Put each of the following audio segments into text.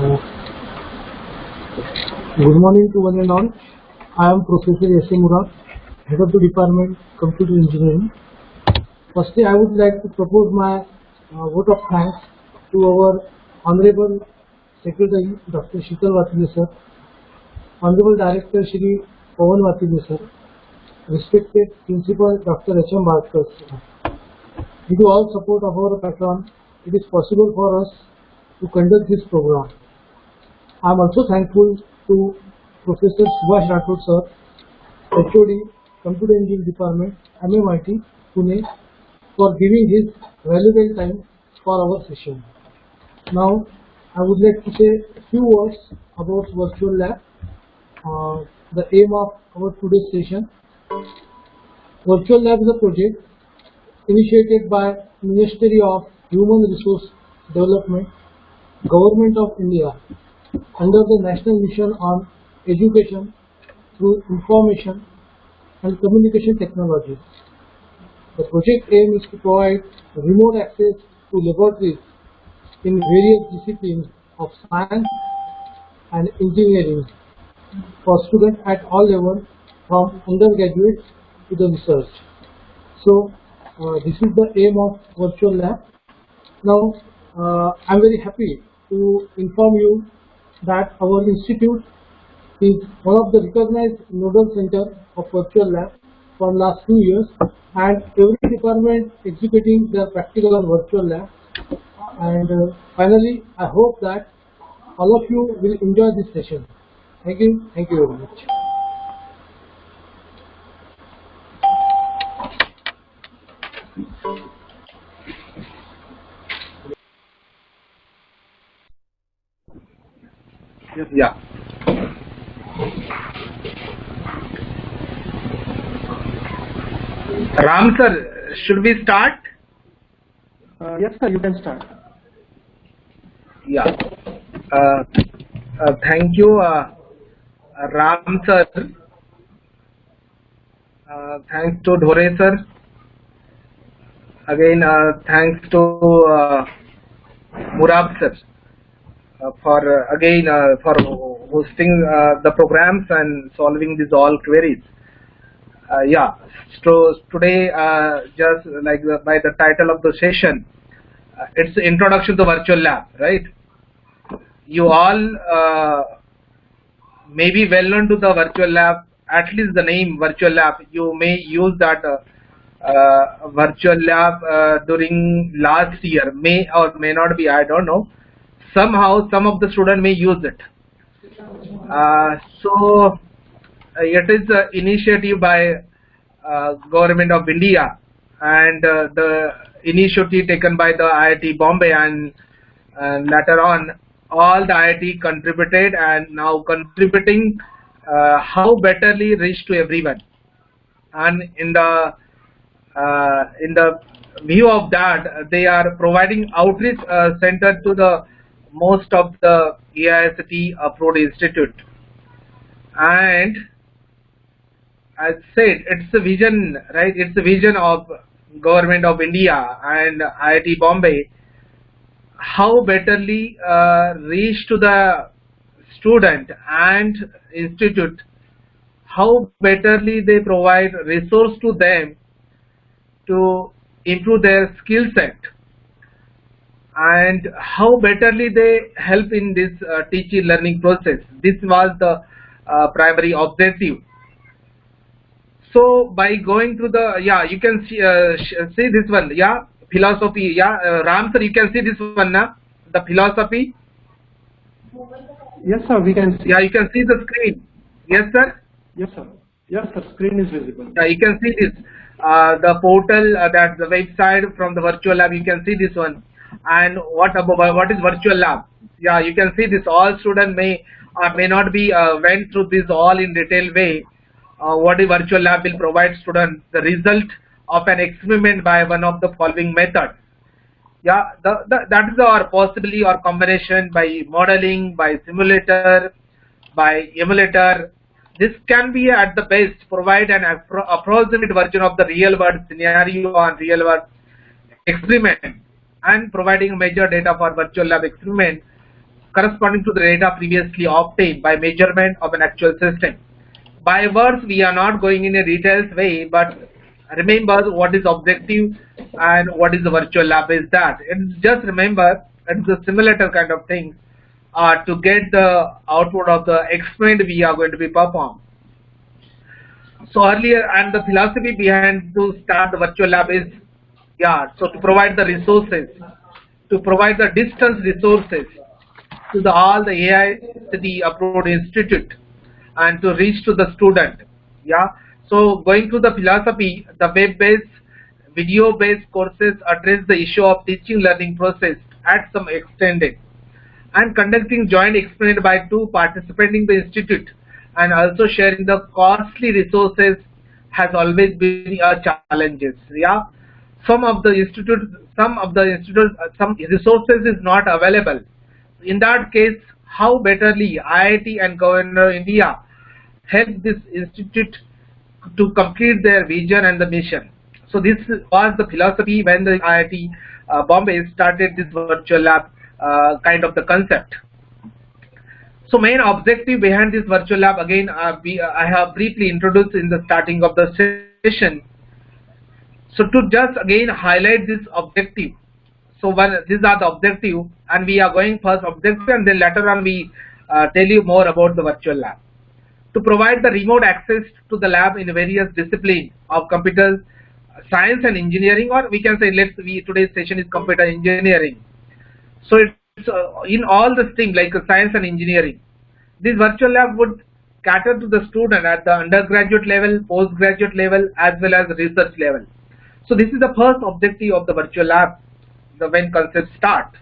Good morning to one and all. I am Professor S.A. Murad, Head of the Department Computer Engineering. Firstly, I would like to propose my vote of thanks to our Honorable Secretary Dr. Sheetal Vatilya sir, Honorable Director Shri Pawan Vatilya sir, respected Principal Dr. H.M. Bhatkar sir. Due to all support of our patron, it is possible for us to conduct this program. I am also thankful to Professor Subhash Rathod sir, HOD, Computer Engineering Department, MMIT, Pune, for giving his valuable time for our session. Now, I would like to say a few words about Virtual Lab, the aim of our today's session. Virtual Lab is a project initiated by Ministry of Human Resource Development, Government of India, under the National Mission on Education through Information and Communication Technology. The project aim is to provide remote access to laboratories in various disciplines of science and engineering for students at all levels, from undergraduate to the research. So, this is the aim of Virtual Lab. Now, I am very happy to inform you that our institute is one of the recognized nodal center of Virtual Lab from last 2 years, and every department executing their practical on Virtual Lab. And finally, I hope that all of you will enjoy this session. Thank you very much. Yeah. Ram sir, should we start? Yes sir, you can start. Yeah. Thank you, Ram sir. Thanks to Dhore sir. Again, thanks to Murad sir for hosting the programs and solving these all queries. Yeah. So today, just like by the title of the session, it's Introduction to Virtual Lab, right? You all may be well known to the Virtual Lab, at least the name Virtual Lab. You may use that Virtual Lab during last year, may or may not be, I don't know. Somehow, some of the students may use it. So, it is an initiative by Government of India, and the initiative taken by the IIT Bombay, and later on all the IIT contributed, and now contributing how betterly reach to everyone. And in the view of that, they are providing outreach center to the most of the AICTE approved institute. And as said, it's a vision, right? It's a vision of Government of India and IIT Bombay, how betterly reach to the student and institute, how betterly they provide resource to them to improve their skill set, and how betterly they help in this teaching learning process. This was the primary objective. So by going through the, yeah, you can see this one, yeah, philosophy, yeah, Ram sir, you can see this one now, the philosophy. Yes sir, we can see. Yeah, you can see the screen. Yes sir. Yes sir. Yes sir, screen is visible. Yeah, you can see this, the portal, that the website from the Virtual Lab. You can see this one. And what is Virtual Lab? Yeah, you can see this. All students may or may not be went through this all in detailed way. What is Virtual Lab will provide students the result of an experiment by one of the following methods. Yeah, that is our possibly or combination by modeling, by simulator, by emulator. This can be at the best provide an approximate version of the real world scenario or real world experiment, and providing major data for Virtual Lab experiment corresponding to the data previously obtained by measurement of an actual system. By words, we are not going in a detailed way, but remember what is objective and what is the virtual lab is that. And just remember, it's a simulator kind of thing to get the output of the experiment we are going to be performed. So earlier, and the philosophy behind to start the virtual lab is, so to provide the resources, to provide the distance resources to all the AICTE approved institute and to reach to the student. So going to the philosophy, the web-based, video-based courses address the issue of teaching learning process at some extent, and conducting joint experiment by two participating the institute and also sharing the costly resources has always been a challenges. Some resources is not available. In that case, how betterly IIT and Government of India help this institute to complete their vision and the mission. So this was the philosophy when the IIT Bombay started this virtual lab kind of the concept. So main objective behind this virtual lab, again I have briefly introduced in the starting of the session. So to just again highlight this objective. So these are the objective, and we are going first objective, and then later on we tell you more about the virtual lab. To provide the remote access to the lab in various disciplines of computer science and engineering, or we can say today's session is computer engineering. So it's in all the stream like science and engineering. This virtual lab would cater to the student at the undergraduate level, postgraduate level, as well as research level. So this is the first objective of the virtual lab, when concepts start.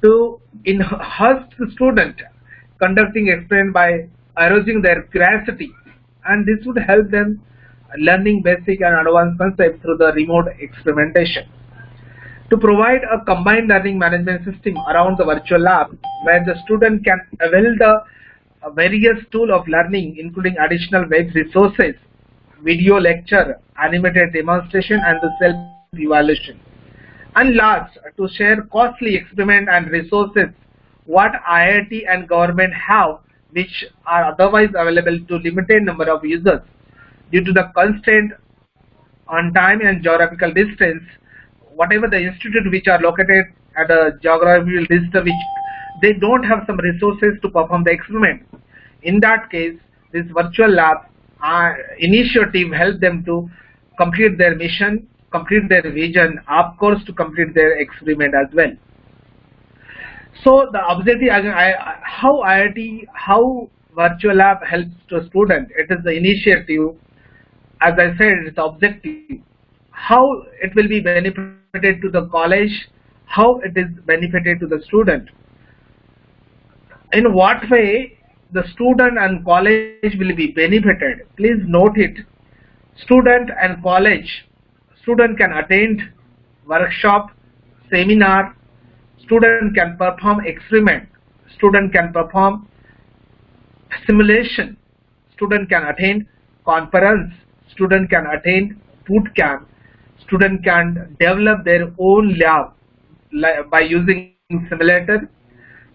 To enhance the student conducting experiment by arousing their curiosity, and this would help them learning basic and advanced concepts through the remote experimentation. To provide a combined learning management system around the virtual lab, where the student can avail the various tools of learning, including additional web resources, video lecture, animated demonstration, and the self-evaluation. And last, to share costly experiment and resources what IIT and government have, which are otherwise available to limited number of users due to the constraint on time and geographical distance. Whatever the institute which are located at a geographical distance, which they don't have some resources to perform the experiment. In that case, this virtual lab initiative help them to complete their mission, complete their vision, of course to complete their experiment as well. So the objective, how virtual lab helps to a student, it is the initiative, as I said, it's objective. How it will be benefited to the college, how it is benefited to the student. In what way the student and college will be benefited? Please note it. Student and college, student can attend workshop, seminar, student can perform experiment, student can perform simulation, student can attend conference, student can attend boot camp, student can develop their own lab by using simulator,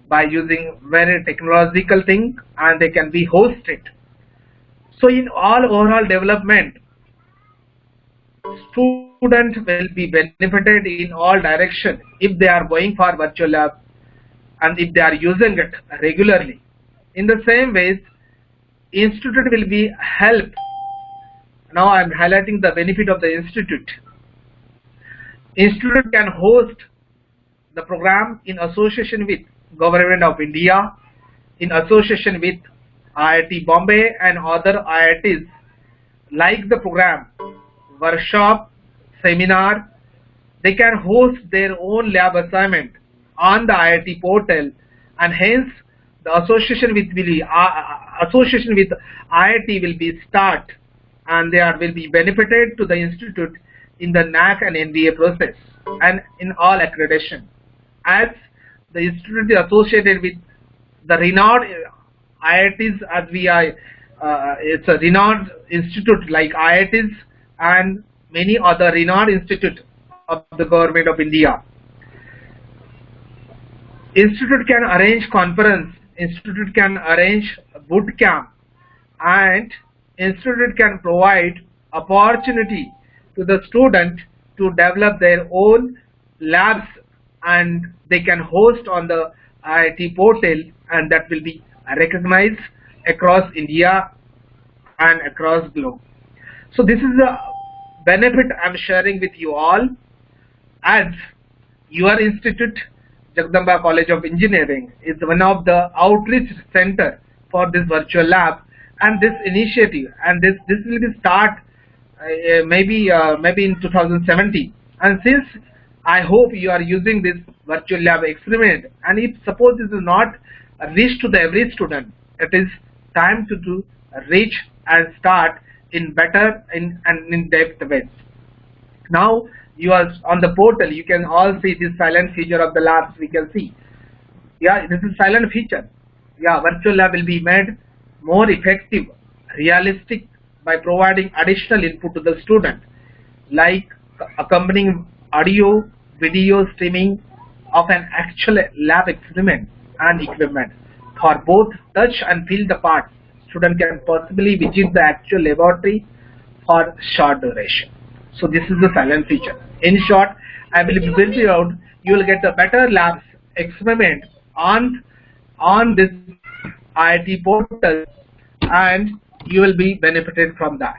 by using very technological thing, and they can be hosted. So in all overall development, students will be benefited in all direction if they are going for virtual lab and if they are using it regularly. In the same ways, institute will be helped. Now I am highlighting the benefit of the institute. Institute can host the program in association with Government of India, in association with IIT Bombay and other IITs, like the program, workshop, seminar. They can host their own lab assignment on the IIT portal, and hence the association with IIT will be start, and they will be benefited to the institute in the NAAC and NBA process and in all accreditation, as the institute is associated with the renowned IITs, as it's a renowned institute like IITs and many other renowned institutes of the Government of India. Institute can arrange conference, institute can arrange boot camp, and institute can provide opportunity to the student to develop their own labs, and they can host on the IIT portal, and that will be recognized across India and across globe. So this is the benefit I'm sharing with you all, as your institute, Jagdamba College of Engineering, is one of the outreach center for this virtual lab, and this initiative, and this will be start maybe in 2017. And since I hope you are using this virtual lab experiment, and if suppose this is not reached to the every student, it is time to reach and start in better and in depth ways. Now you are on the portal, you can all see this silent feature of the labs. We can see, yeah, this is silent feature. Yeah, virtual lab will be made more effective, realistic, by providing additional input to the student, like accompanying audio, video streaming of an actual lab experiment and equipment. For both touch and feel the parts, student can possibly visit the actual laboratory for short duration. So this is the silent feature. In short, I will build it out. You will get a better labs experiment on this IIT portal, and you will be benefited from that.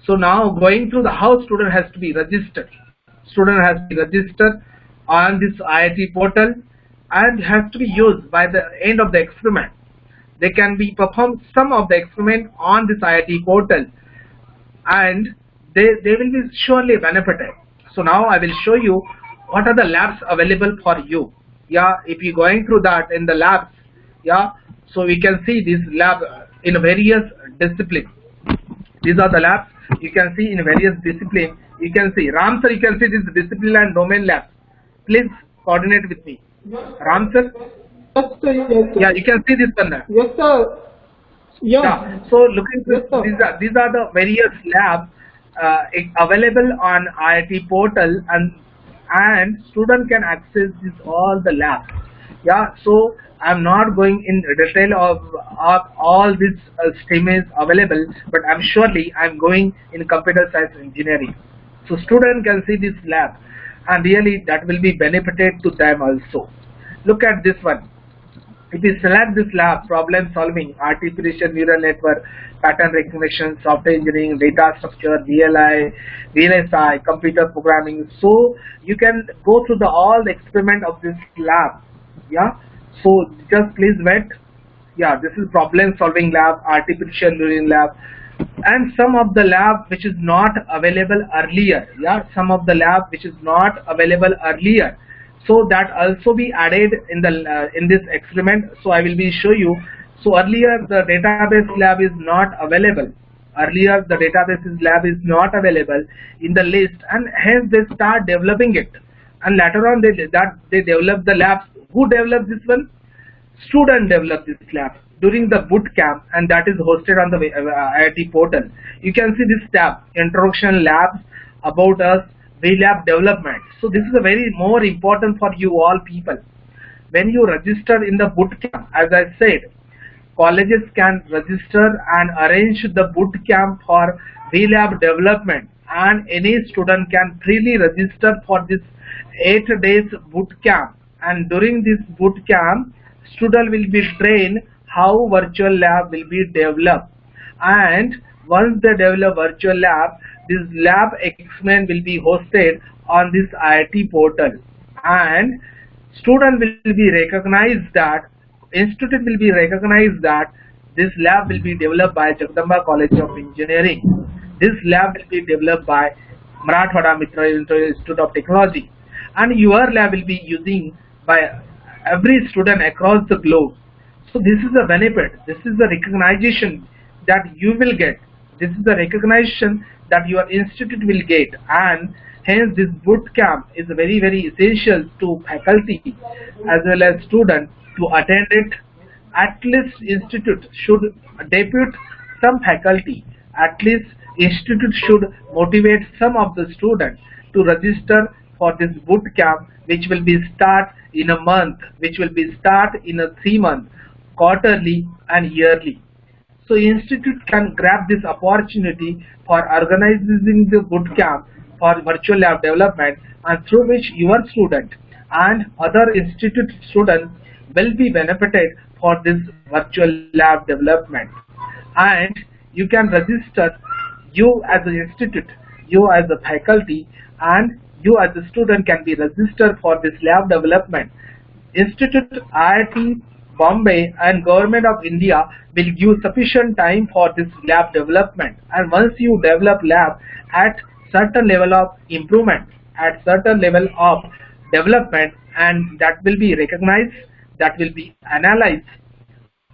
So now going through the how student has to be registered. Student has to be registered on this IIT portal and has to be used by the end of the experiment. They can be performed some of the experiment on this IIT portal, and they will be surely benefited. So now I will show you what are the labs available for you. Yeah, if you going through that in the labs, yeah, so we can see this lab in various disciplines. These are the labs you can see in various disciplines. You can see Ram sir, you can see this discipline and domain labs. Please coordinate with me. Ram sir. Yes, sir. Yes, sir. Yeah, you can see this one there. Yes, sir. Yeah. So looking Yes, to sir. these are the various labs available on IIT portal, and student can access this all the labs. Yeah. So I'm not going in detail of all these streams available, but I'm going in computer science engineering. So student can see this lab, and really that will be benefited to them also. Look at this one. If you select this lab, problem solving, artificial neural network, pattern recognition, software engineering, data structure, VLI, VLSI, computer programming, so you can go through all the experiment of this lab. Yeah. So just please wait. Yeah, this is problem solving lab, artificial neural lab, and some of the lab which is not available earlier. Yeah, some of the lab which is not available earlier. So that also be added in the in this experiment. So I will be show you. So earlier the database lab is not available. Earlier the database lab is not available in the list, and hence they start developing it. And later on they develop the labs. Who developed this one? Student developed this lab during the boot camp, and that is hosted on the IIT portal. You can see this tab, Introduction Labs, About Us, VLab Development. So this is a very more important for you all people. When you register in the boot camp, as I said, colleges can register and arrange the boot camp for VLab development, and any student can freely register for this 8 days boot camp. And during this boot camp, student will be trained how virtual lab will be developed, and once they develop virtual lab, this lab experiment will be hosted on this IIT portal, and student will be recognized that, institute will be recognized that this lab will be developed by Jagdamba College of Engineering. This lab will be developed by Marathwada Mitra Institute of Technology, and your lab will be using by every student across the globe. So this is the benefit, this is the recognition that you will get, this is the recognition that your institute will get, and hence this boot camp is very essential to faculty as well as students to attend it. At least institute should depute some faculty, at least institute should motivate some of the students to register for this boot camp, which will be start in a month, which will be start in a 3 month, quarterly and yearly. So institute can grab this opportunity for organizing the boot camp for virtual lab development, and through which your student and other institute students will be benefited for this virtual lab development. And you can register, you as an institute, you as a faculty, and you as a student can be registered for this lab development. Institute, IIT Bombay and Government of India will give sufficient time for this lab development, and once you develop lab at certain level of improvement, at certain level of development, and that will be recognized, that will be analyzed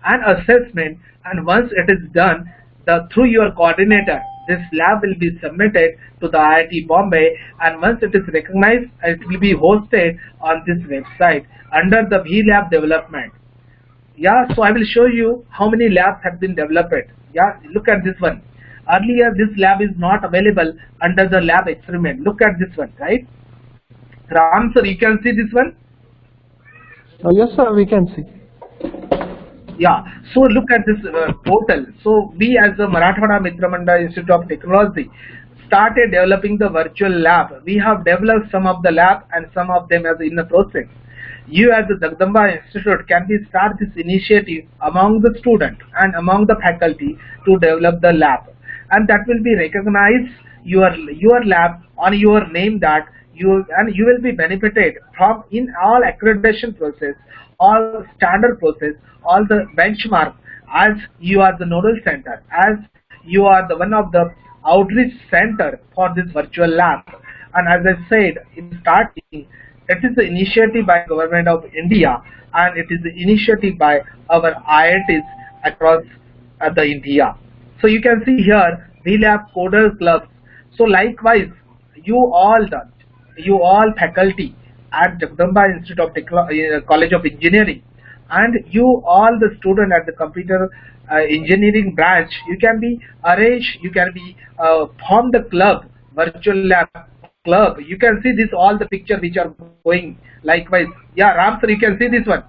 and assessment, and once it is done, through your coordinator, this lab will be submitted to the IIT Bombay, and once it is recognized, it will be hosted on this website under the VLab development. Yeah, so I will show you how many labs have been developed. Yeah, look at this one. Earlier this lab is not available under the lab experiment. Look at this one, right? Ram sir, you can see this one? Yes sir, we can see. Yeah, so look at this portal. So we as the Marathwada Mitra Mandal Institute of Technology started developing the virtual lab. We have developed some of the lab and some of them as in the process. You as the Jagdamba Institute can be start this initiative among the student and among the faculty to develop the lab, and that will be recognized your lab on your name, that you will be benefited from in all accreditation process, all standard process, all the benchmark, as you are the nodal center, as you are the one of the outreach center for this virtual lab. And as I said in starting, it is the initiative by Government of India, and it is the initiative by our IITs across the India. So you can see here VLab Coder Clubs. So likewise, you all faculty at Jagdamba Institute of College of Engineering, and you all the student at the computer engineering branch, you can be arranged, you can be form the club, virtual lab club. You can see this all the picture which are going likewise. Yeah, Ram sir, you can see this one.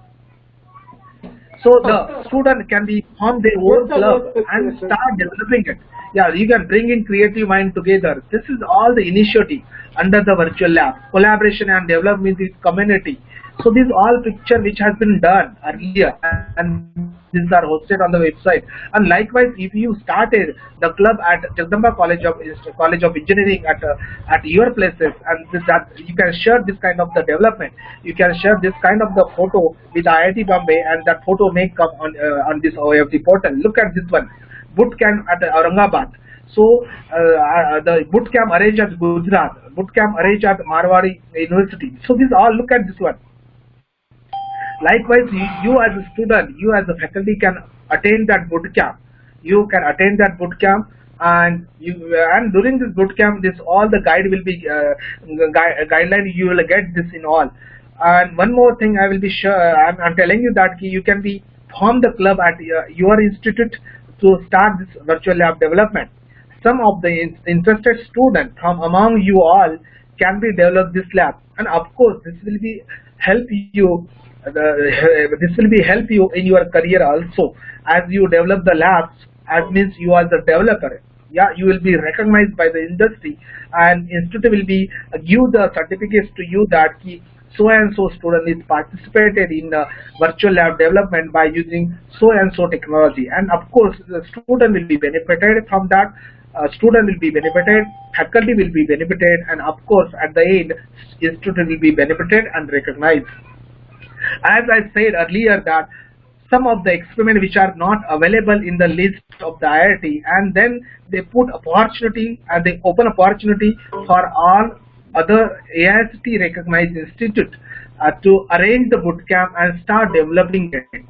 So the student can be form their own club and start developing it. Yeah, you can bring in creative mind together. This is all the initiative under the virtual lab, collaboration and development with community. So these all picture which has been done earlier, and these are hosted on the website. And likewise, if you started the club at Jagdamba College of Engineering at your places, and that you can share this kind of the development, you can share this kind of the photo with IIT Bombay, and that photo may come on this OFT portal. Look at this one, boot camp at Aurangabad. So the boot camp arranged at Gujarat, boot camp arranged at Marwari University. So these all, look at this one. Likewise, you as a student, you as a faculty can attend that boot camp. You can attend that boot camp, and during this boot camp, this all the guide will be guideline. You will get this in all. And one more thing, I will be sure. I'm telling you that you can be form the club at your institute to start this virtual lab development. Some of the interested students from among you all can be develop this lab, and of course, this will be help you. This will be help you in your career also, as you develop the labs, as means you are the developer. Yeah, you will be recognized by the industry, and institute will be give the certificates to you that so and so student is participated in virtual lab development by using so and so technology, and of course the student will be benefited from that. Student will be benefited, faculty will be benefited, and of course at the end, institute will be benefited and recognized. As I said earlier, that some of the experiments which are not available in the list of the IIT, and then they put opportunity and they open opportunity for all other AICTE recognized institute to arrange the bootcamp and start developing it.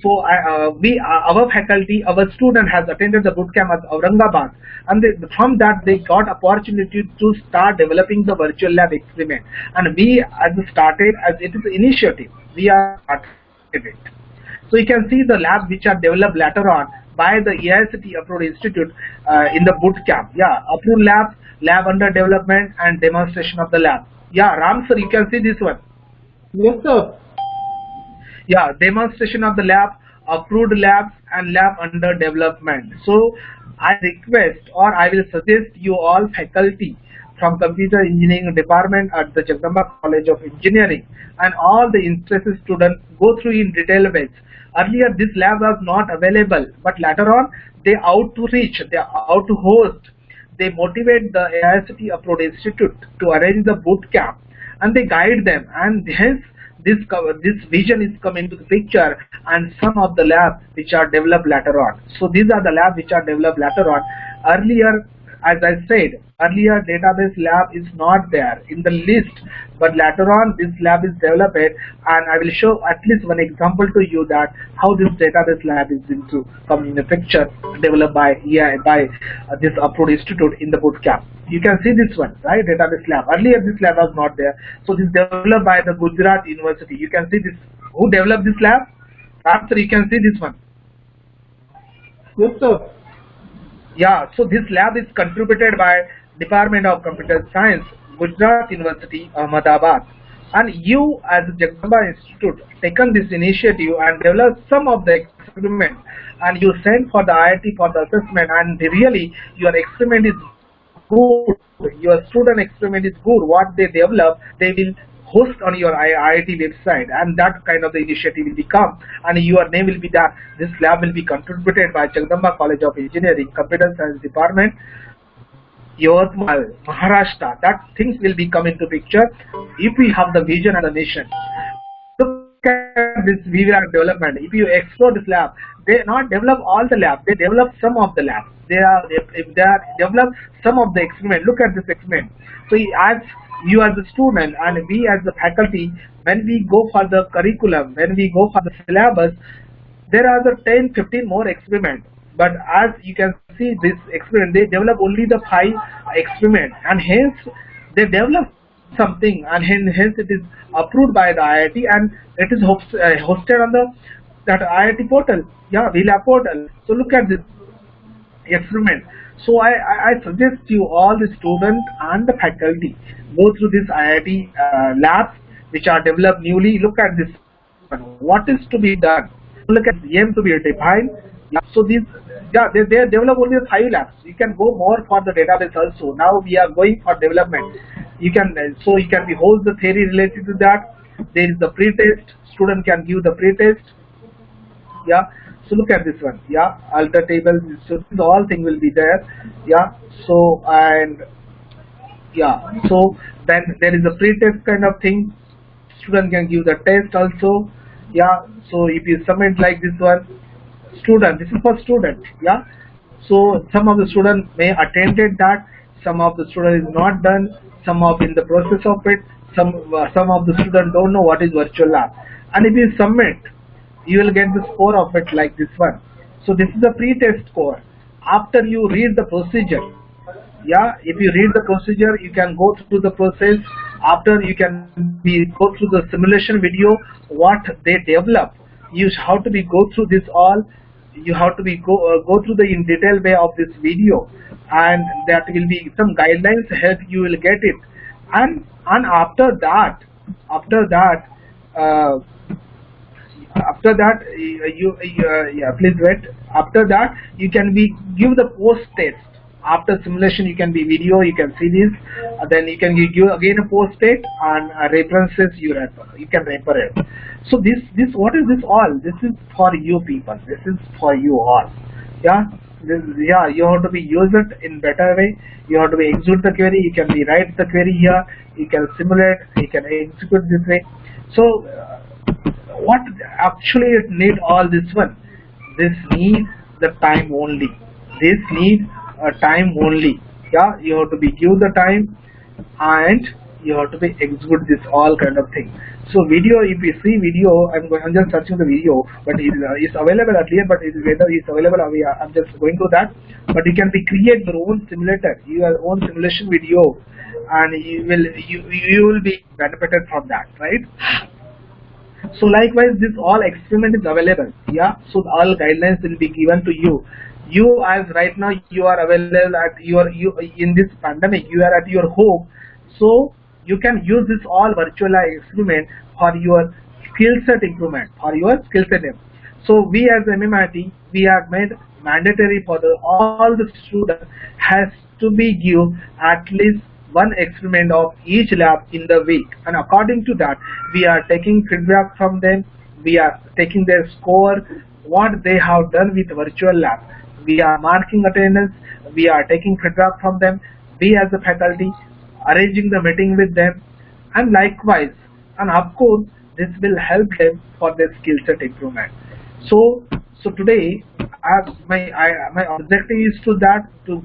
So our faculty, our student has attended the bootcamp at Aurangabad, and from that they got opportunity to start developing the virtual lab experiment. And we started as it is an initiative. We are started it. So you can see the labs which are developed later on by the AICTE approved institute in the bootcamp. Yeah, approved lab under development and demonstration of the lab. Yeah, Ram sir, you can see this one. Yes, sir. Yeah, demonstration of the lab, approved labs and lab under development. So I request or I will suggest you all faculty from computer engineering department at the Jagdamba College of Engineering and all the interested students go through in detail ways. Earlier this lab was not available, but later on they out to reach, they out to host, they motivate the AICTE Approved Institute to arrange the boot camp and they guide them, and hence this vision is come into the picture, and some of the labs which are developed later on. So these are the labs which are developed later on. Earlier, as I said, earlier database lab is not there in the list, but later on this lab is developed, and I will show at least one example to you that how this database lab is going to come in the picture, developed by this Approved Institute in the boot camp. You can see this one, right? Database lab. Earlier this lab was not there. So this is developed by the Gujarat University. You can see this. Who developed this lab? After you can see this one. Yes, sir. Yeah, so this lab is contributed by Department of Computer Science, Gujarat University, Ahmedabad. And you as a Jagdamba Institute taken this initiative and developed some of the experiment, and you sent for the IIT for the assessment, and really your experiment is good, your student experiment is good. What they develop, they will host on your IIT website, and that kind of the initiative will become, and your name will be that this lab will be contributed by Jagdamba College of Engineering, Computer Science Department, Yavatmal, Maharashtra. That things will be come into picture if we have the vision and the mission. Look at this VVR development. If you explore this lab, they not develop all the lab, they develop some of the labs. They develop some of the experiment. Look at this experiment. So as you as a student and we as the faculty, when we go for the curriculum, when we go for the syllabus, there are the 10-15 more experiments. But as you can see this experiment, they develop only the 5 experiments, and hence they develop something, and hence it is approved by the IIT, and it is hosted on that IIT portal, yeah, VLab portal. So look at this experiment. So I suggest you all the students and the faculty go through this IIT labs which are developed newly. Look at this one. What is to be done? Look at the aim to be defined. Yeah, so these, yeah, they develop only 5 labs. You can go more for the database also. Now we are going for development. You can you can behold the theory related to that. There is the pre-test. Student can give the pre-test. Yeah. So look at this one. Yeah, alter table. So all thing will be there. Yeah. So and yeah. So then there is a pre-test kind of thing. Student can give the test also. Yeah. So if you submit like this one, student. This is for student. Yeah. So some of the students may attended that. Some of the student is not done. Some of in the process of it. Some of the students don't know what is virtual lab. And if you submit, you will get the score of it like this one. So this is the pre-test score. After you read the procedure, yeah, if you read the procedure, you can go through the process. After you can go through the simulation video, what they develop. You have to go through this all. You have to go through the in detail way of this video, and that will be some guidelines help you will get it. And after that yeah, please wait. After that you can give the post test. After simulation you can video, you can see this, then you can give again a post test and references you can refer it. So this what is this all? This is for you people. This is for you all. Yeah. Yeah, you have to be use it in better way. You have to be execute the query. You can write the query here. You can simulate. You can execute this way. So what actually it need all this one? This needs the time only. This needs time only. Yeah, you have to be give the time, and you have to be execute this all kind of thing. So video, if you see video, I'm just searching the video, but it's available earlier, but whether it's available, I'm just going to that. But you can create your own simulator, your own simulation video, and you will be benefited from that, right? So likewise, this all experiment is available. Yeah. So all guidelines will be given to you. You as right now you are available at you in this pandemic. You are at your home. So you can use this all virtual lab experiment for your skill set improvement, for your skill set. So we as MMIT, we have made mandatory for all the students has to be give at least one experiment of each lab in the week, and according to that we are taking feedback from them, we are taking their score, what they have done with virtual lab, we are marking attendance, we are taking feedback from them, we as a faculty arranging the meeting with them, and likewise, and of course this will help them for their skill set improvement. So today my objective is to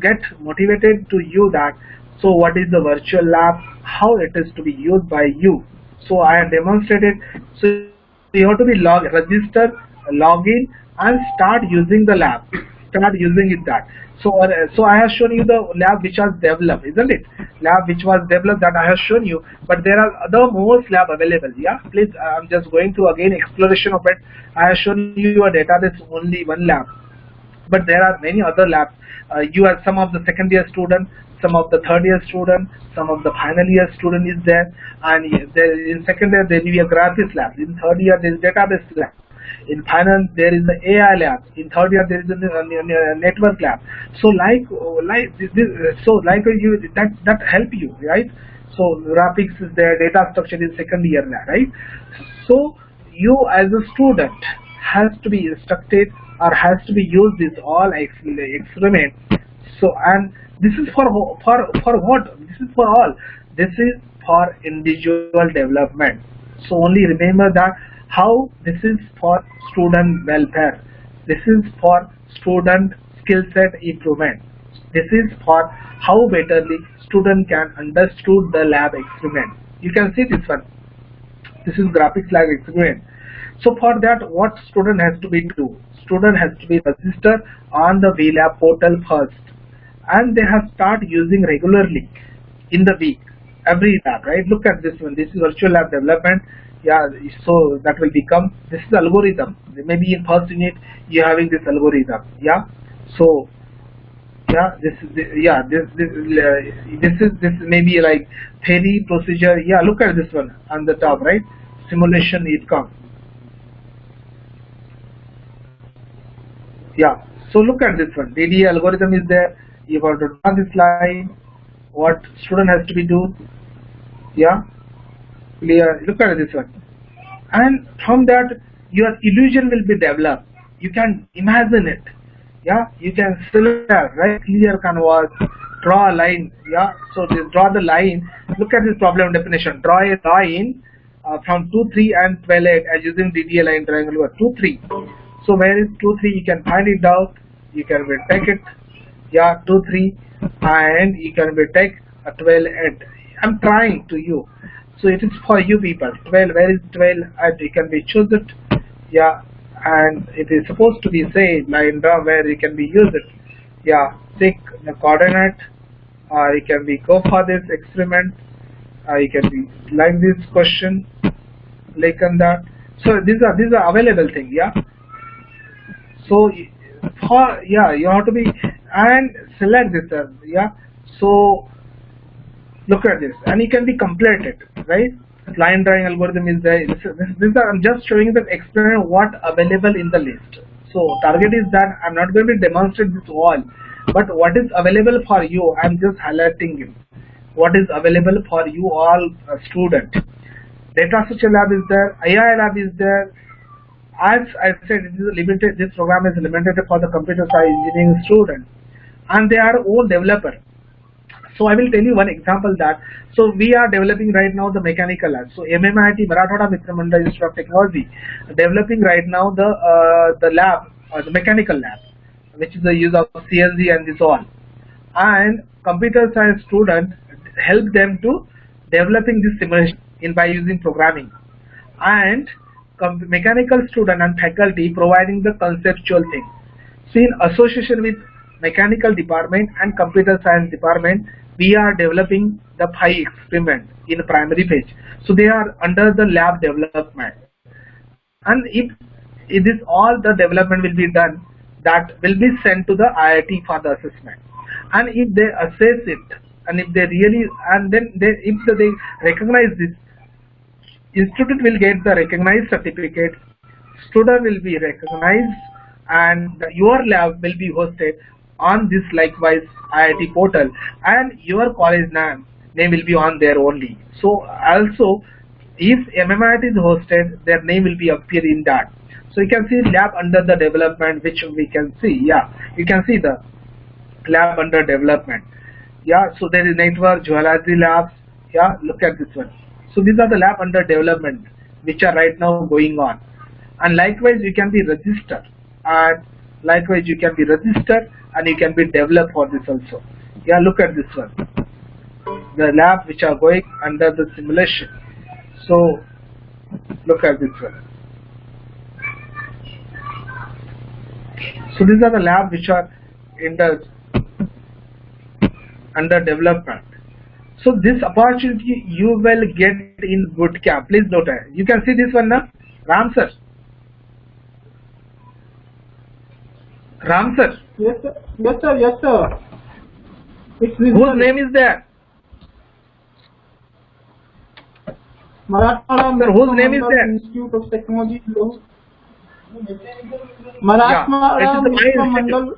get motivated to you that, so what is the virtual lab, how it is to be used by you. So I have demonstrated. So you have to be register, log in, and start using the lab, start using it that. So I have shown you the lab which was developed, isn't it? Lab which was developed, that I have shown you, but there are other most lab available. Yeah, please, I'm just going to again exploration of it. I have shown you a database, only one lab, but there are many other labs. You have some of the second year student, some of the third year student, some of the final year student is there, and there in second year there will be a graphics lab, in third year there is database lab, in final there is the AI lab, in third year there is a network lab. So that help you, right? So graphics is there, data structure is second year lab, right? So you as a student has to be instructed or has to be used this all experiment. So, and this is for what? This is for all. This is for individual development. So only remember that how this is for student welfare. This is for student skill set improvement. This is for how betterly student can understood the lab experiment. You can see this one. This is graphics lab experiment. So for that, what student has to be do? Student has to be registered on the VLab portal first, and they have start using regularly in the week, every lab, right? Look at this one. This is virtual lab development. Yeah, so that will become, this is algorithm. Maybe in first unit you having this algorithm. Yeah, so yeah, this may be like theory procedure. Yeah, look at this one on the top, right? Simulation it comes. Yeah, so look at this one. DDA algorithm is there. You have to draw this line. What student has to be do? Yeah, clear. Look at this one, and from that your illusion will be developed. You can imagine it. Yeah, you can select, right? Clear canvas, draw a line. Yeah, so just draw the line. Look at this problem definition. Draw a line from 2, 3 and 12, 8 as using DDA line triangle 2, 3. So where is 2, 3? You can find it out. You can take it. Yeah, 2, 3, and you can take a 12, 8. I'm trying to you. So it is for you people. 12. Where is 12? And you can be choose it. Yeah, and it is supposed to be say line draw where you can be use it. Yeah, take the coordinate. You can be go for this experiment. You can be like this question, like on that. So these are available things. Yeah. So for, yeah, you have to be and select this. Yeah. So look at this, and you can be completed, right? Line drawing algorithm is there. I'm just showing the experiment what available in the list. So target is that I'm not going to demonstrate this all, but what is available for you, I'm just highlighting it. What is available for you all student. Data structure lab is there, AI lab is there. As I said, it is limited. This program is limited for the computer science engineering students, and they are own developer. So I will tell you one example that, so we are developing right now the mechanical lab. So MMIT Marathwada Mitra Mandal Institute of Technology developing right now the lab, the mechanical lab, which is the use of CSG and this all. And computer science students help them to developing this simulation by using programming, and mechanical student and faculty providing the conceptual thing. So in association with mechanical department and computer science department, we are developing the 5 experiments in the primary phase. So they are under the lab development, and if it is all the development will be done, that will be sent to the IIT for the assessment. And if they assess it, and if they really, and then if they recognize this, institute will get the recognized certificate, student will be recognized, and your lab will be hosted on this likewise IIT portal, and your college name will be on there only. So also, if MMIT is hosted, their name will be appear in that. So you can see lab under the development, which we can see. Yeah, you can see the lab under development. Yeah, so there is network geology labs. Yeah, look at this one. So these are the lab under development which are right now going on, and likewise you can be registered, and likewise you can be registered and you can be developed for this also. Yeah, look at this one, the lab which are going under the simulation. So look at this one. So these are the labs which are in the under development. So this opportunity you will get in bootcamp. Please note it. You can see this one now, Ram sir. Ram sir. Yes, sir. Yes, sir. Yes, sir. It's Whose name is there? Marathwada Sir, whose name is Mandal there? Institute of Technology. Yeah, Marathwada it is my Mandal.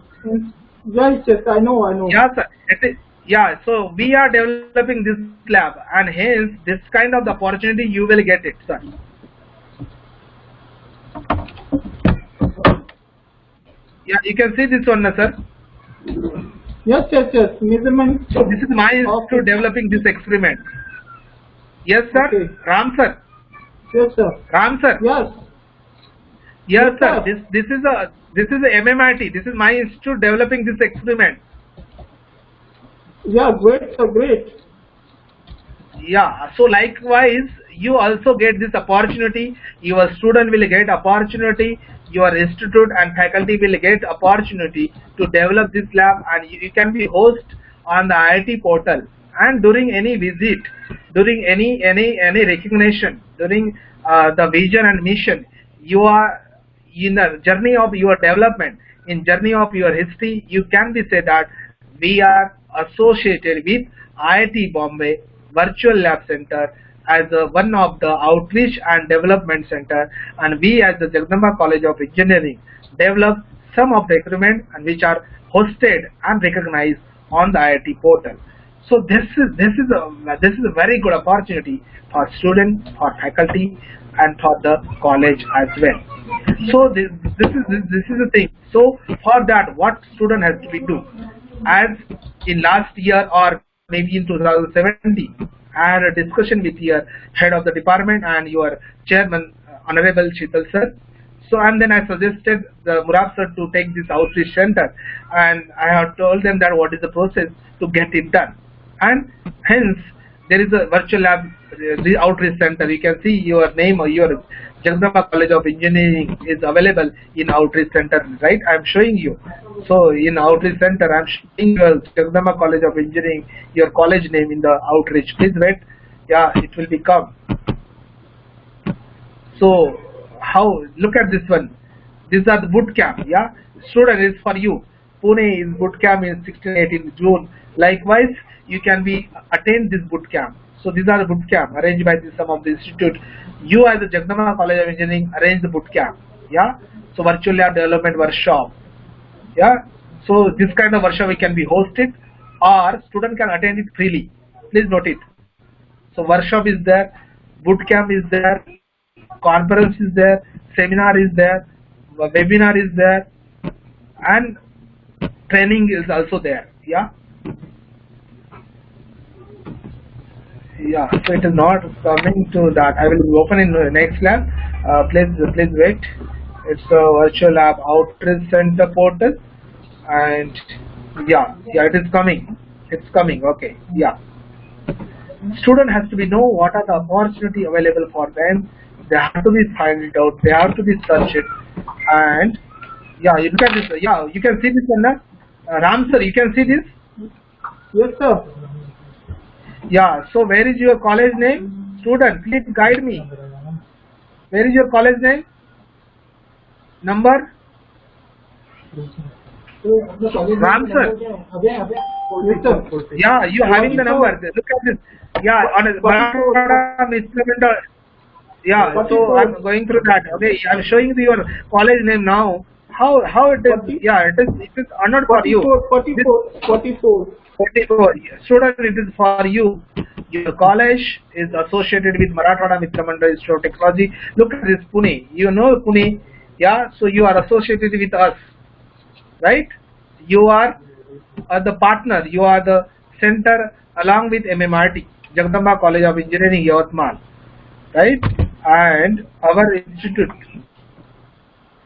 Yes, yes, I know. Yeah, sir. It is, yeah, so we are developing this lab, and hence this kind of the opportunity you will get it, sir. Yeah, you can see this one, sir. Yes. Measurement. So this is my institute developing this experiment. Yes, sir. Okay. Ram sir. Yes, sir. Ram sir. Yes. Yes, Yes, sir. sir. This is a MMIT. This is my institute developing this experiment. Yeah, great, sir, great. Yeah. So likewise, you also get this opportunity. Your student will get opportunity. Your institute and faculty will get opportunity to develop this lab, and you can be host on the IIT portal. And during any visit, during any recognition, during the vision and mission, you are in the journey of your development, in journey of your history, you can be said that we are associated with IIT Bombay Virtual Lab Center as one of the outreach and development center, and we as the Jagdamba College of Engineering develop some of the equipment and which are hosted and recognized on the IIT portal. So this is a very good opportunity for students, for faculty, and for the college as well. So this is the thing. So for that, what student has to be do? As in last year or maybe in 2017, I had a discussion with your head of the department and your chairman, Honorable Sheetal sir. So and then I suggested the Murad sir to take this outreach center, and I have told them that what is the process to get it done. And hence there is a virtual lab, the outreach center. You can see your name or your Jagdamba College of Engineering is available in outreach center, right? I am showing you. So in outreach center, I am showing your Jagdamba College of Engineering, your college name in the outreach. Please wait. Yeah, it will become. So how? Look at this one. These are the boot camp. Yeah, student is for you. Pune is boot camp in 16-18 June. Likewise, you can be attend this boot camp. So these are the boot camp arranged by some of the institute. You as the Jagdamba College of Engineering arrange the boot camp. Yeah. So virtual lab development workshop. Yeah. So this kind of workshop we can be hosted, or student can attend it freely. Please note it. So workshop is there, boot camp is there, conference is there, seminar is there, webinar is there, and training is also there. Yeah. Yeah, so it is not coming to that. I will open in the next lab. Please wait. It's a virtual lab outreach center portal, and yeah, it is coming. It's coming. Okay, yeah. Student has to be know what are the opportunity available for them. They have to be find it out. They have to be search it, and yeah, you look at this. Yeah, you can see this one. Ram sir, you can see this. Yes, sir. Yeah, so where is your college name? Student, please guide me. Where is your college name? Number? Ram sir. Yeah, you having the number. Look at this. Yeah, on a Marathwada Mitra. Yeah, so I'm going through that. Okay, I'm showing you your college name now. How it is? Yeah, it is honored for you. 44. Student, it is for you. Your college is associated with Marathwada Mitra Mandal Institute of Technology. Look at this, Pune. You know Pune. Yeah, so you are associated with us, right? You are the partner. You are the center along with MMRT, Jagdamba College of Engineering, Yavatmal, right? And our institute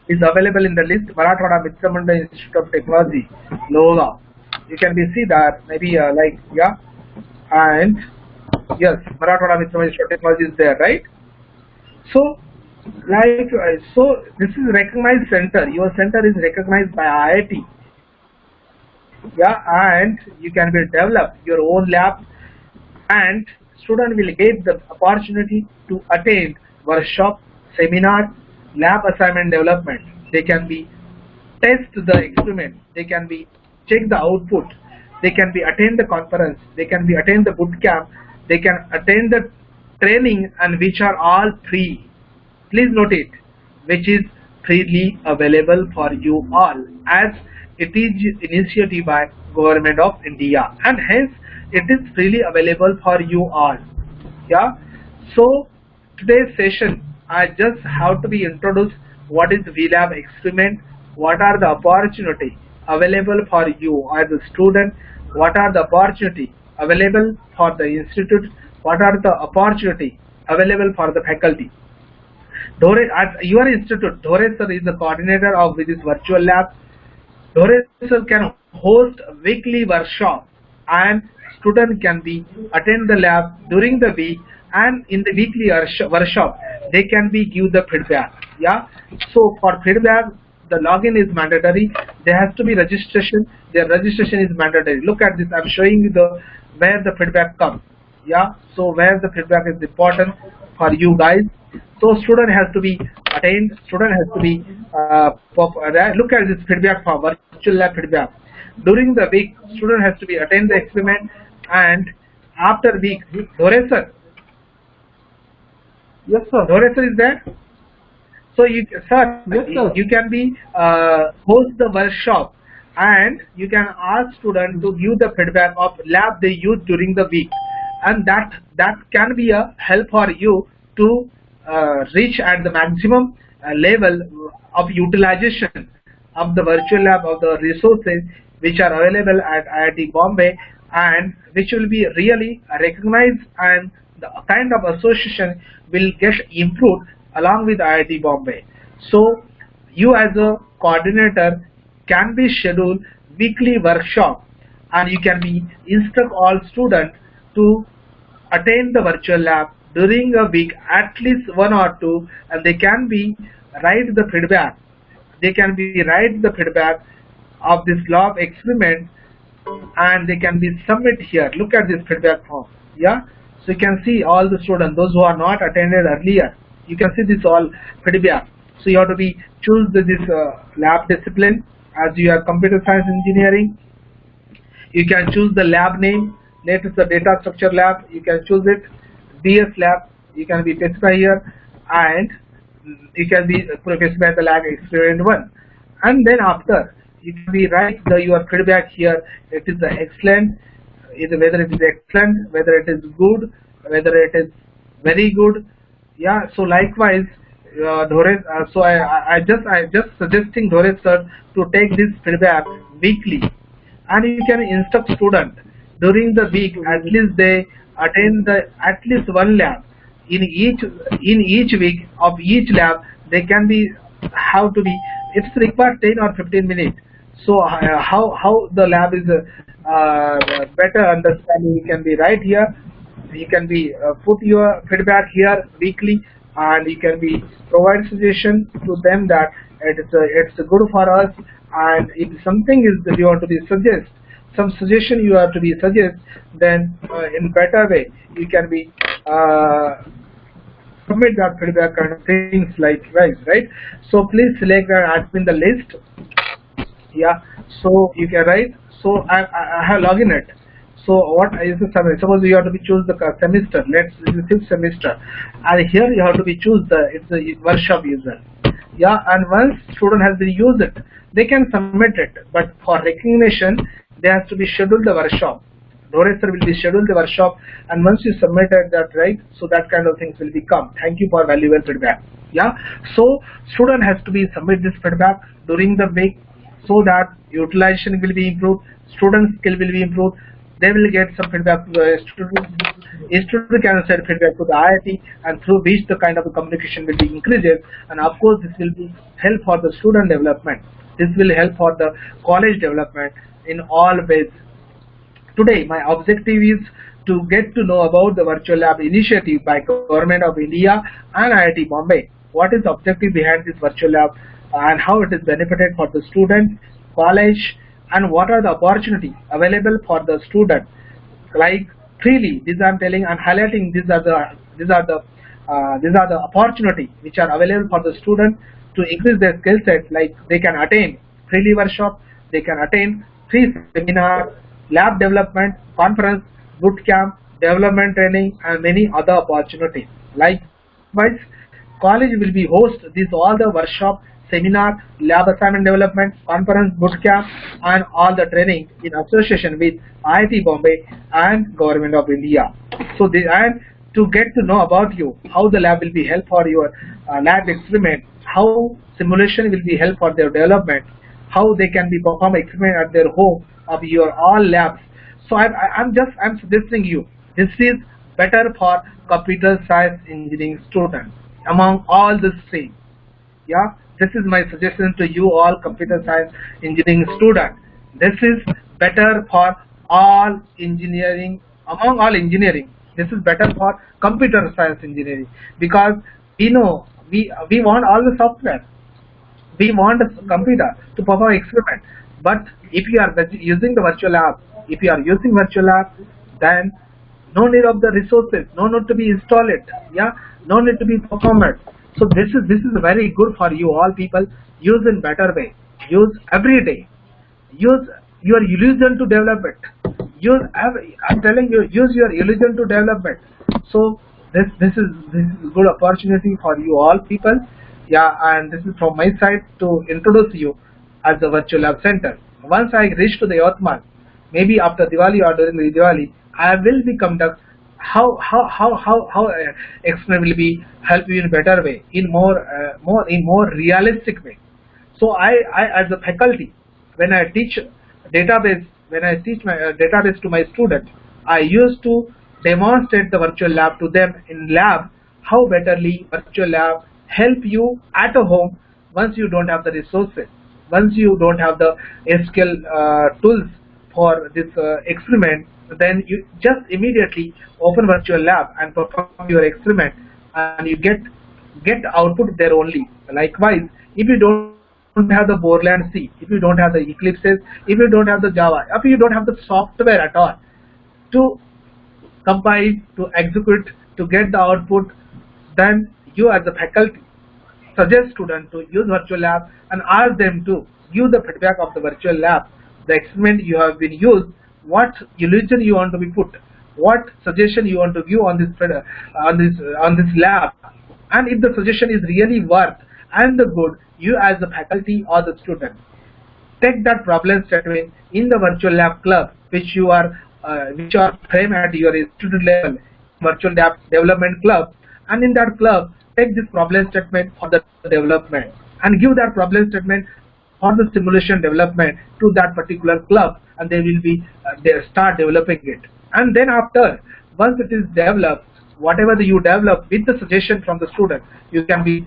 is available in the list, Marathwada Mitra Mandal Institute of Technology, Loga. You can be see that maybe yeah, and yes, Marathwada Mitra Mandal Institute of Technology is there, right? So so this is recognized center. Your center is recognized by IIT. Yeah, and you can be develop your own lab, and student will get the opportunity to attend workshop, seminar, lab assignment development. They can be test the experiment. They can be check the output. They can be attend the conference. They can be attend the boot camp. They can attend the training, and which are all free. Please note it, which is freely available for you all, as it is initiative by Government of India, and hence it is freely available for you all. Yeah. So today's session, I just have to be introduced what is VLab experiment, what are the opportunity available for you as a student, what are the opportunity available for the institute, what are the opportunity available for the faculty. Dhore, at your institute, Dhore sir is the coordinator of this virtual lab. Dhore sir can host weekly workshop, and student can be attend the lab during the week, and in the weekly workshop they can be give the feedback. Yeah. So for feedback, the login is mandatory. There has to be registration. Their registration is mandatory. Look at this. I'm showing you the where the feedback comes. Yeah. So where the feedback is important for you guys. So student has to be attained. Student has to be look at this feedback for virtual lab feedback. During the week, student has to be attend the experiment, and after week, Dhore sir. Yes, sir. Dhore sir is there. So you, sir, Yes, sir. you can be host the workshop, and you can ask student to give the feedback of lab they use during the week, and that can be a help for you to reach at the maximum level of utilization of the virtual lab, of the resources which are available at IIT Bombay, and which will be really recognized, and the kind of association will get improved along with IIT Bombay. So you as a coordinator can be scheduled weekly workshop, and you can be instruct all students to attend the virtual lab during a week, at least 1 or 2, and they can be write the feedback. They can be write the feedback of this lab experiment, and they can be submit here. Look at this feedback form. Yeah. So you can see all the students, those who are not attended earlier. You can see this all feedback. So you have to be choose this lab discipline. As you are computer science engineering, you can choose the lab name. Let us the data structure lab. You can choose it. DS lab. You can be specify here, and you can be specify the lab experiment 1. And then after you can be write your feedback here. It is excellent. Whether it is excellent, whether it is good, whether it is very good. Yeah. So likewise, Dhore, so I just suggesting Dhore sir to take this feedback weekly, and you can instruct student during the week, at least they attend at least 1 lab in each week of each lab. They can be have to be, it's required 10 or 15 minutes. So how the lab is better understanding, you can be right here. You can be put your feedback here weekly, and you can be provide suggestion to them that it's good for us, and if something is that you want to be suggest, some suggestion you have to be suggest, then in better way you can be submit that feedback kind of things like right. So please select and admin the list. Yeah. So you can write. So I have login it. So what is the summary? Suppose you have to be choose the semester. Let's this is fifth semester, and here you have to be choose the it's the workshop user. Yeah, and once student has been used it, they can submit it. But for recognition, they have to be scheduled the workshop. Dorator will be scheduled the workshop, and once you submitted that, right, so that kind of things will become. Thank you for valuable feedback. Yeah, so student has to be submit this feedback during the week, so that utilization will be improved, student skill will be improved. They will get some feedback to the student. A student can send feedback to the IIT, and through which the kind of communication will be increases. And of course, this will be help for the student development. This will help for the college development in all ways. Today, my objective is to get to know about the virtual lab initiative by Government of India and IIT Bombay. What is the objective behind this virtual lab and how it is benefited for the student, college, and what are the opportunities available for the student. Like freely, this I am telling and highlighting. These are the opportunity which are available for the student to increase their skill set. Like they can attain freely workshop, they can attain free seminar, lab development, conference, boot camp, development training, and many other opportunities. Likewise, college will be host these all the workshop, seminar, lab assignment development, conference, boot camp, and all the training in association with IIT Bombay and Government of India. So and to get to know about you, how the lab will be help for your lab experiment, how simulation will be help for their development, how they can be perform experiment at their home of your all labs. So I'm suggesting you, this is better for computer science engineering students among all the three. Yeah, this is my suggestion to you all computer science engineering students. This is better for all engineering, among all engineering. This is better for computer science engineering, because we know we want all the software. We want a computer to perform experiment. But if you are using the virtual lab, then no need of the resources, no need to be installed it, yeah, no need to be performed. So this is very good for you all people. Use in better way. Use every day. Use your illusion to develop it. I'm telling you, use your illusion to develop it. So this is good opportunity for you all people. Yeah, and this is from my side to introduce you as the virtual lab center. Once I reach to the Yavatmal, maybe after Diwali or during the Diwali, I will be conduct how experiment will be help you in better way, in more realistic way. So I as a faculty, when I teach database, when I teach my database to my students, I used to demonstrate the virtual lab to them in lab, how betterly virtual lab help you at a home once you don't have the resources, once you don't have the SQL tools for this experiment. Then you just immediately open virtual lab and perform your experiment, and you get output there only. Likewise, if you don't have the Borland C, if you don't have the Eclipses, if you don't have the Java, if you don't have the software at all to compile, to execute, to get the output, then you as a faculty suggest students to use virtual lab and ask them to give the feedback of the virtual lab, the experiment you have been used, what illusion you want to be put, what suggestion you want to give on this lab, and if the suggestion is really worth and the good, you as the faculty or the student take that problem statement in the virtual lab club, which are framed at your student level, virtual lab development club, and in that club take this problem statement for the development and give that problem statement for the simulation development to that particular club, and they will be they start developing it. And then after, once it is developed, whatever you develop with the suggestion from the student, you can be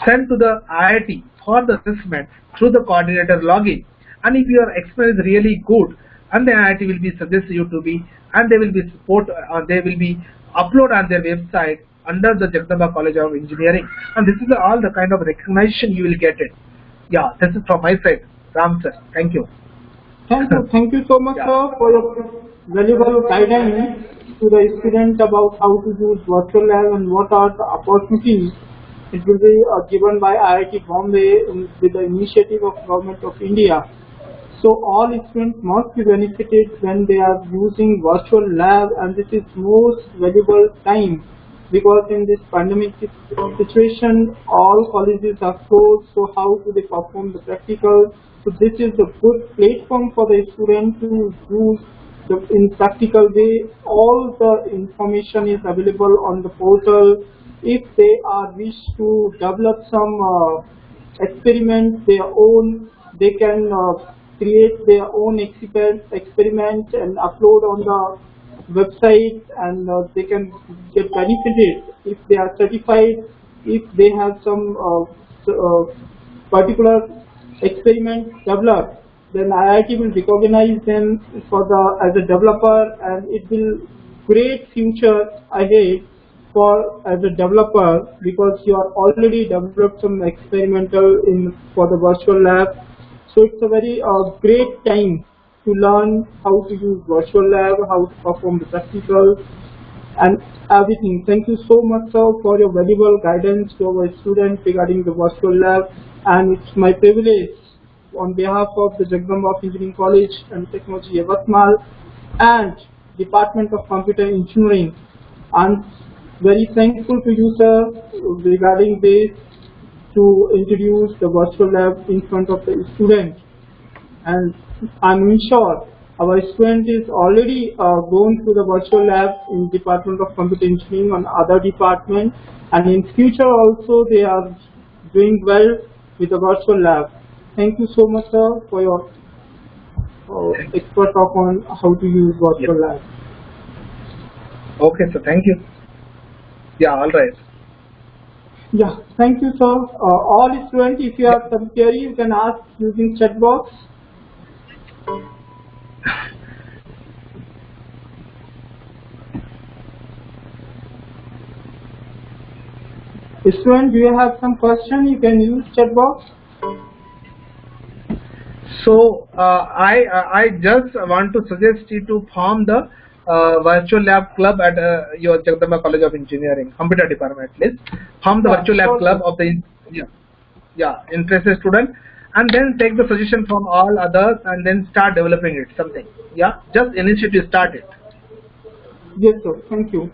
sent to the IIT for the assessment through the coordinator login. And if your experience is really good, and the IIT will be suggest you to be, and they will be they will be upload on their website under the Jagdamba College of Engineering, and this is all the kind of recognition you will get it. Yeah, this is from my side. Ram sir, thank you. Thank you so much, sir, for your valuable guidance to the student about how to use virtual lab and what are the opportunities. It will be given by IIT Bombay with the initiative of Government of India. So all students must be benefited when they are using virtual lab, and this is most valuable time because in this pandemic situation all colleges are closed, so how do they perform the practical? So this is the good platform for the student to use in practical way. All the information is available on the portal. If they are wish to develop some experiment their own, they can create their own experiment and upload on the website, and they can get benefited if they are certified. If they have some particular experiment developed, then IIT will recognize them for as a developer, and it will great future ahead for as a developer because you are already developed some experimental in for the virtual lab. So it's a very great time to learn how to use virtual lab, how to perform the practical and everything. Thank you so much, sir, for your valuable guidance to our students regarding the virtual lab, and it's my privilege on behalf of the Jagdamba Engineering College and Technology Yavatmal and Department of Computer Engineering. I'm very thankful to you, sir, regarding this to introduce the virtual lab in front of the student. And I'm sure our student is already going through the virtual lab in Department of Computer Engineering and other departments, and in future also they are doing well with the virtual lab. Thank you so much, sir, for your expert talk on how to use virtual lab. Okay, so thank you. Yeah, all right. Yeah, thank you, sir. All students, if you have some query, you can ask using chat box. Student, do you have some question? You can use chat box. So I just want to suggest you to form the virtual lab club at your Jagdamba College of Engineering, computer department at least. Form the virtual lab club of the interested student, and then take the suggestion from all others, and then start developing it something. Yeah, just initiative, start it. Yes, sir. Thank you.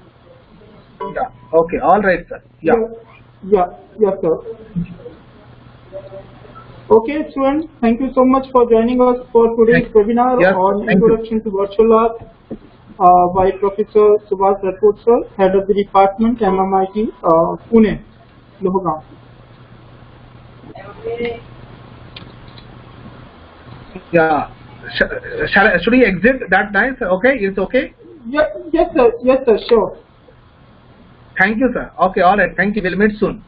Yeah. Okay. All right, sir. Yeah. Yes, sir. Okay, students, thank you so much for joining us for today's webinar on Introduction to Virtual Lab by Professor Subhash Rathod, sir, Head of the Department, MMIT, Pune, Lohgaon. Yeah. Should we exit that time? Okay, it's okay? Yes, sir. Yes, sir. Sure. Thank you, sir. Okay, all right. Thank you. We'll meet soon.